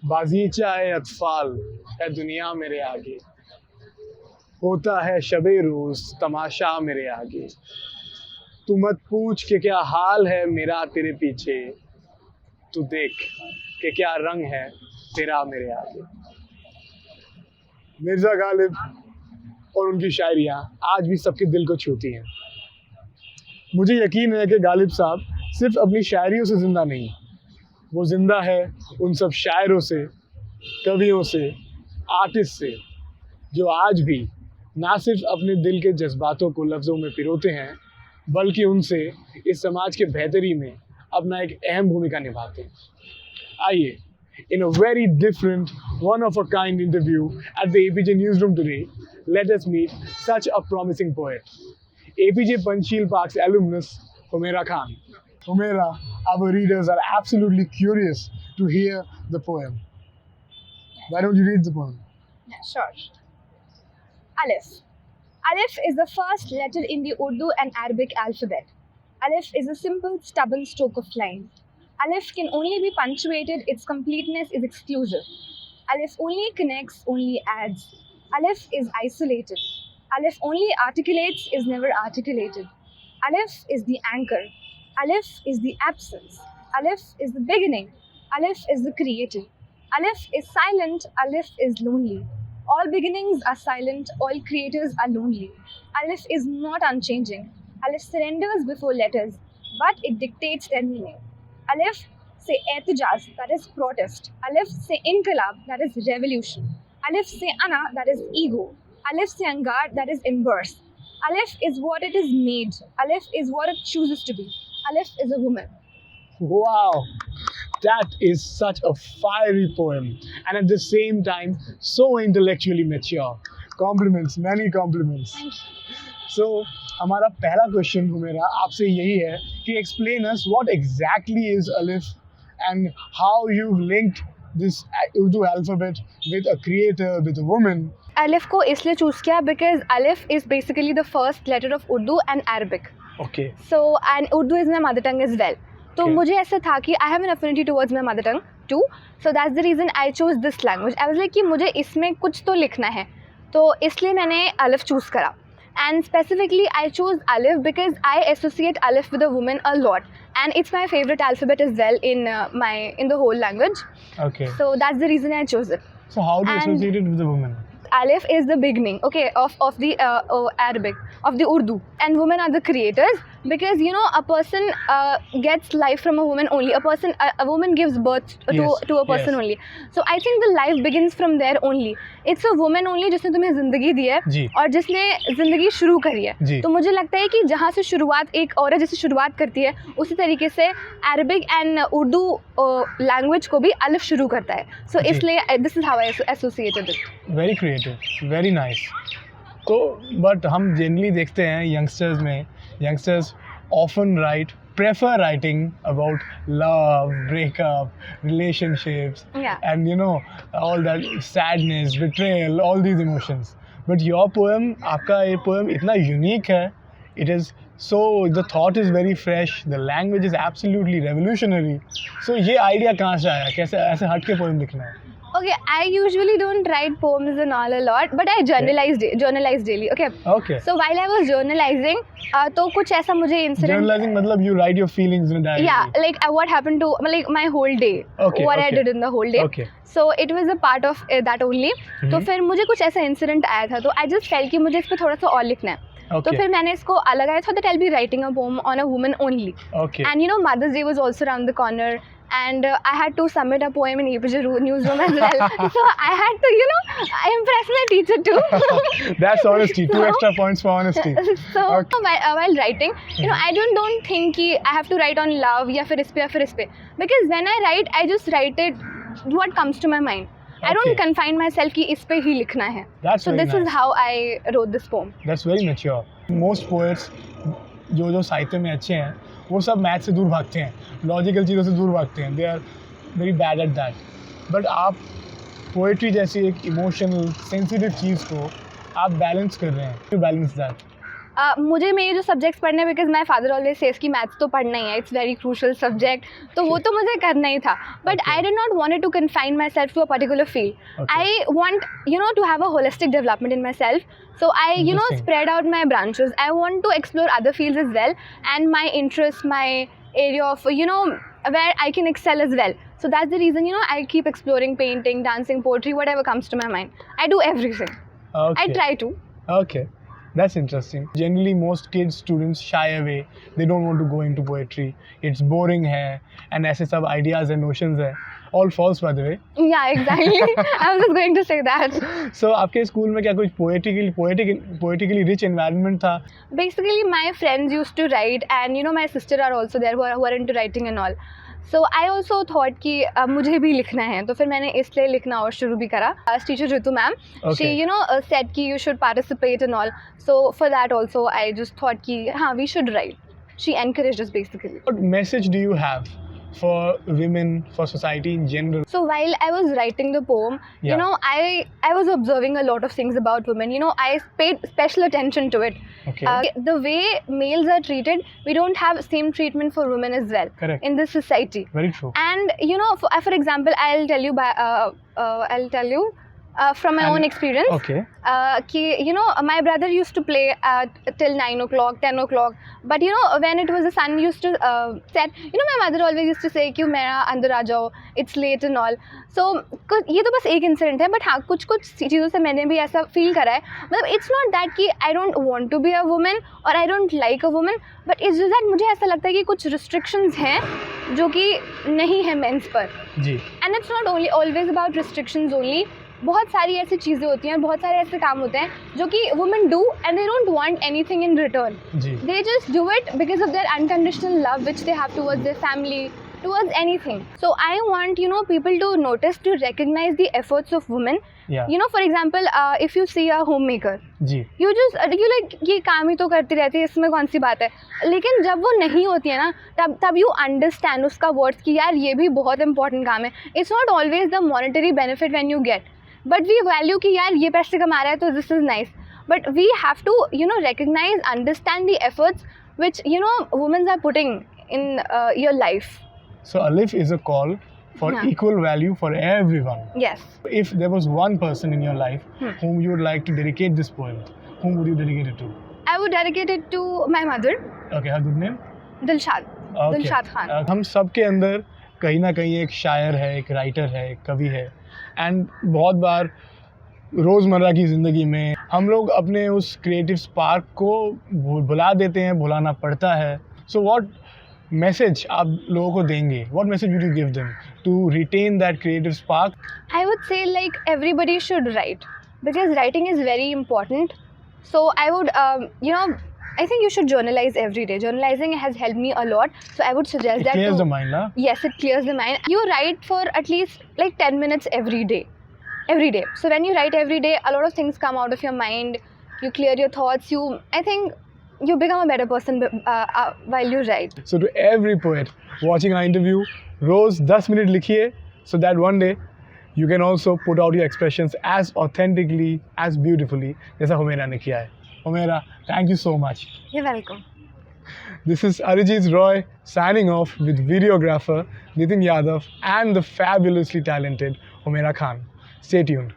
बागीचा है अतफाल है दुनिया मेरे आगे, होता है शबे रोज तमाशा मेरे आगे, तू मत पूछ कि क्या हाल है मेरा तेरे पीछे, तू देख कि क्या रंग है तेरा मेरे आगे। मिर्जा गालिब और उनकी शायरियाँ आज भी सबके दिल को छूती हैं। मुझे यकीन है कि गालिब साहब सिर्फ अपनी शायरियों से ज़िंदा नहीं, वो ज़िंदा है उन सब शायरों से, कवियों से, आर्टिस्ट से, जो आज भी ना सिर्फ अपने दिल के जज्बातों को लफ्ज़ों में पिरोते हैं, बल्कि उनसे इस समाज के बेहतरी में अपना एक अहम भूमिका निभाते हैं। आइए, in a very different, one-of-a-kind interview at the Apeejay Newsroom today, let us meet such a promising poet, Apeejay Panchsheel Park's alumnus, Humera Khan. Humera, our readers are absolutely curious to hear the poem. Why don't you read the poem? Yeah, sure. Alif. Alif is the first letter in the Urdu and Arabic alphabet. Alif is a simple, stubborn stroke of line. Alif can only be punctuated, its completeness is exclusive. Alif only connects, only adds. Alif is isolated. Alif only articulates, is never articulated. Alif is the anchor. Alif is the absence. Alif is the beginning. Alif is the creative. Alif is silent. Alif is lonely. All beginnings are silent. All creators are lonely. Alif is not unchanging. Alif surrenders before letters, but it dictates their meaning. Alif say Apeejay, that is protest. Alif say inqilab, that is revolution. Alif say ana, that is ego. Alif say angar, that is embers. Alif is what it is made. Alif is what it chooses to be. Alif is a woman. Wow, that is such a fiery poem, and at the same time so intellectually mature. Compliments, many compliments. Thank you. So, हमारा पहला question Humera आपसे यही है कि explain us what exactly is Alif and how you've linked this Urdu alphabet with a creator, with a woman. Alif को इसलिए choose किया because Alif is basically the first letter of Urdu and Arabic. Okay. So, and Urdu is my mother tongue as well. तो Okay. मुझे ऐसा था कि I have an affinity towards my mother tongue too. So that's the reason I chose this language. I was like कि मुझे इसमें कुछ तो लिखना है, तो इसलिए मैंने Alif choose करा. And specifically I chose Alif because I associate Alif with a woman a lot, and it's my favorite alphabet as well in the whole language. Okay. So that's the reason I chose it. So how do you And- associate it with a woman? Alif is the beginning, okay, of the Arabic, of the Urdu, and women are the creators, because you know a person gets life from a woman only. A woman gives birth Yes, to a person yes. only. So I think the life begins from there only. It's a woman only जिसने तुम्हें जिंदगी दी है जी. और जिसने जिंदगी शुरू करी है. जी. तो मुझे लगता है कि जहाँ से शुरुआत एक औरत जैसे शुरुआत करती है, उसी तरीके से Arabic and Urdu language को भी Alif शुरू करता है. So जी. इसलिए this is how I associated it. Very creative, very nice. तो but हम जनरली देखते हैं youngsters often prefer writing about love, breakup, relationships, Yeah. and you know all that sadness, betrayal, all these emotions. But your poem, आपका ये poem इतना unique है. It is so, the thought is very fresh, the language is absolutely revolutionary. So ये idea कहाँ से आया? कैसे ऐसे हट के poem लिखना है? Okay, I usually don't write poems and all a lot, but I journalize daily. Okay. Okay. So while I was journalizing, तो कुछ ऐसा मुझे incident. Journalizing मतलब you write your feelings in a diary. Yeah, like what happened to like my whole day. Okay, What I okay. did in the whole day. Okay. So it was a part of that only. तो फिर मुझे कुछ ऐसा incident आया था, तो I just felt कि मुझे इस पे थोड़ा सा और लिखना है. Okay. तो फिर मैंने इसको अलग आया था that I'll be writing a poem on a woman only. Okay. And you know Mother's Day was also around the corner. And I had to submit a poem in Apeejay Newsroom as well. So I had to, you know, impress my teacher too. That's honesty. 2 extra points for honesty. So Okay. while writing, you know, I don't think कि I have to write on love या फिर इस पे. Because when I write, I just write it what comes to my mind. I don't Okay. confine myself कि इस पे ही लिखना है. That's So very this nice. is how I wrote this poem. That's very mature. Most poets जो साहित्य में अच्छे हैं वो सब मैथ से दूर भागते हैं, लॉजिकल चीज़ों से दूर भागते हैं. They are very bad at that. But आप पोएट्री जैसी एक इमोशनल सेंसिटिव चीज़ को आप बैलेंस कर रहे हैं. You balance that. मुझे मेरे जो सब्जेक्ट्स पढ़ने हैं, because my father always says कि मैथ्स तो पढ़ना ही है, इट्स वेरी क्रूशल सब्जेक्ट, तो वो तो मुझे करना ही था. But I did not wanted to confine my self to a particular field. I want to have a holistic development in my self. So I, spread out my branches. I want to explore other fields as well, and my interest, my area of, where I can excel as well. So that's the reason, I keep exploring painting, dancing, poetry, whatever comes to my mind. I do everything. Okay. I try to. Okay. That's interesting. Generally, most kids, students shy away. They don't want to go into poetry. It's boring hai, and ऐसे सब ideas and notions है. All false, by the way. Yeah, exactly. I was just going to say that. So, आपके school में क्या कुछ poetically rich environment था? Basically, my friends used to write, and my sister are also there who are into writing and all. So I also thought कि मुझे भी लिखना है, तो फिर मैंने इसलिए लिखना और शुरू भी करा. Teacher Ritu ma'am, she said कि you should participate and all. So for that also I just thought कि हाँ, we should write. She encouraged us basically. What message do you have for women, for society in general? So while I was writing the poem, I was observing a lot of things about women. I paid special attention to it. Okay. The way males are treated, we don't have same treatment for women as well. Correct. In this society. Very true. And for example, I'll tell you from my own experience. Okay. My brother used to play till 9 o'clock, 10 o'clock. But when it was the sun used to set, my mother always used to say कि मेरा अंदर आ जाओ, it's late and all. So ये तो बस एक incident है, but हाँ कुछ चीज़ों से मैंने भी ऐसा फील करा है. मतलब it's not that कि I don't want to be a woman or I don't like a woman, but it's just that मुझे ऐसा लगता है कि कुछ restrictions हैं जो कि नहीं है मेंस पर. जी. And it's not always about restrictions only. बहुत सारी ऐसी चीज़ें होती हैं, बहुत सारे ऐसे काम होते हैं जो कि women do and they don't want anything in return. They just do it because of their unconditional love which they have towards their family, towards anything. So I want people to notice, to recognize the efforts of women. Yeah. For example, if you see a homemaker, you like ये काम ही तो करती रहती है, इसमें कौन सी बात है. लेकिन जब वो नहीं होती है ना, तब you understand उसका worth कि यार ये भी बहुत important काम है. It's not always the monetary benefit when you get. But we value कि यार ये पैसे कमा रहा है तो this is nice. But we have to recognize, understand the efforts which women are putting in your life. So Alif is a call for equal value for everyone. Yes. If there was one person in your life whom you would like to dedicate this poem, whom would you dedicate it to? I would dedicate it to my mother. Okay, her good name? Dilshad. Okay. Dilshad Khan. हम सबके अंदर कहीं ना कहीं एक शायर है, एक राइटर है, एक कवि है. एंड बहुत बार रोज़मर्रा की ज़िंदगी में हम लोग अपने उस क्रिएटिव स्पार्क को भुला देते हैं, भुलाना पड़ता है. सो व्हाट मैसेज आप लोगों को देंगे? What message would you give them to retain that creative spark? I would say like everybody should write, because writing is very important. So I would I think you should journalize every day. Journalizing has helped me a lot. So I would suggest that. It clears the mind, huh? Yes, it clears the mind. You write for at least like 10 minutes every day. Every day. So when you write every day, a lot of things come out of your mind. You clear your thoughts. I think you become a better person while you write. So to every poet watching our interview, रोज 10 minute लिखिए so that one day you can also put out your expressions as authentically, as beautifully जैसा हुमेरा ने किया है. Humera, thank you so much. You're welcome. This is Arijit Roy signing off with videographer Nitin Yadav and the fabulously talented Humera Khan. Stay tuned.